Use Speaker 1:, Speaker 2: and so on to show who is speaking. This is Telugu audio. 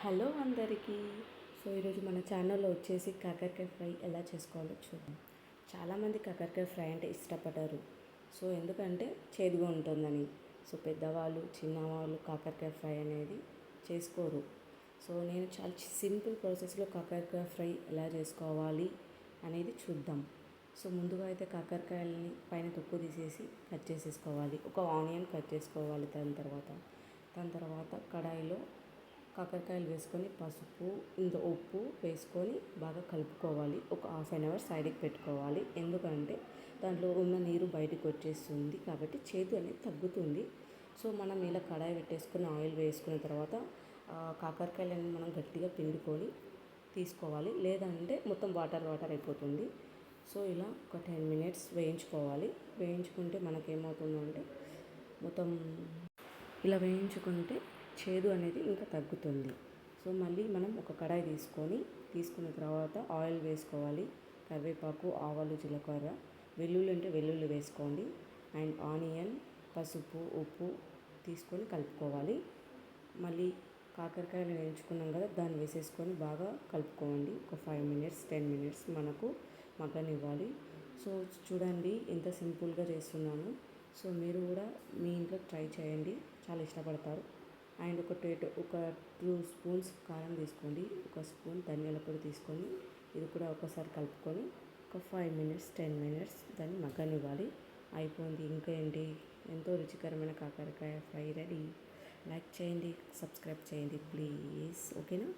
Speaker 1: హలో అందరికీ. సో ఈరోజు మన ఛానల్లో వచ్చేసి కాకరకాయ ఫ్రై ఎలా చేసుకోవాలో చూద్దాం. చాలామంది కాకరకాయ ఫ్రై అంటే ఇష్టపడరు. సో ఎందుకంటే చేదుగా ఉంటుందని. సో పెద్దవాళ్ళు చిన్నవాళ్ళు కాకరకాయ ఫ్రై అనేది చేసుకోరు. సో నేను చాలా సింపుల్ ప్రాసెస్లో కాకరకాయ ఫ్రై ఎలా చేసుకోవాలి అనేది చూద్దాం. సో ముందుగా అయితే కాకరకాయలని పైన తొక్కు తీసేసి కట్ చేసేసుకోవాలి. ఒక ఆనియన్ కట్ చేసుకోవాలి. దాని తర్వాత కడాయిలో కాకరకాయలు వేసుకొని పసుపు ఉప్పు వేసుకొని బాగా కలుపుకోవాలి. ఒక హాఫ్ అన్ అవర్ సైడ్కి పెట్టుకోవాలి. ఎందుకంటే దాంట్లో ఉన్న నీరు బయటకు వచ్చేస్తుంది కాబట్టి చేదు అనేది తగ్గుతుంది. సో మనం ఇలా కడాయి పెట్టేసుకొని ఆయిల్ వేసుకున్న తర్వాత కాకరకాయలని మనం గట్టిగా పిండుకొని తీసుకోవాలి. లేదంటే మొత్తం వాటర్ అయిపోతుంది. సో ఇలా ఒక 10 minutes వేయించుకోవాలి. వేయించుకుంటే మనకేమవుతుందంటే మొత్తం ఇలా వేయించుకుంటే చేదు అనేది ఇంకా తగ్గుతుంది. సో మళ్ళీ మనం ఒక కడాయి తీసుకున్న తర్వాత ఆయిల్ వేసుకోవాలి. కరివేపాకు, ఆవాలు, జీలకర్ర, వెల్లుల్లి అంటే వెల్లుల్లి వేసుకోండి. అండ్ ఆనియన్, పసుపు, ఉప్పు తీసుకొని కలుపుకోవాలి. మళ్ళీ కాకరకాయలు వేయించుకున్నాం కదా, దాన్ని వేసేసుకొని బాగా కలుపుకోండి. ఒక 5 minutes 10 minutes మనకు మగ్గనివ్వాలి. సో చూడండి ఎంత సింపుల్గా చేస్తున్నాను. సో మీరు కూడా మీ ఇంట్లో ట్రై చేయండి, చాలా ఇష్టపడతారు. అండ్ ఒక 2 స్పూన్స్ కారం తీసుకోండి. ఒక స్పూన్ ధనియాల పొడి తీసుకొని ఇది కూడా ఒకసారి కలుపుకొని ఒక 5 minutes 10 minutes దాన్ని మగ్గనివ్వాలి. అయిపోయింది. ఇంకా ఏంటి, ఎంతో రుచికరమైన కాకరకాయ ఫ్రై రెడీ. లైక్ చేయండి, సబ్స్క్రైబ్ చేయండి ప్లీజ్. ఓకేనా?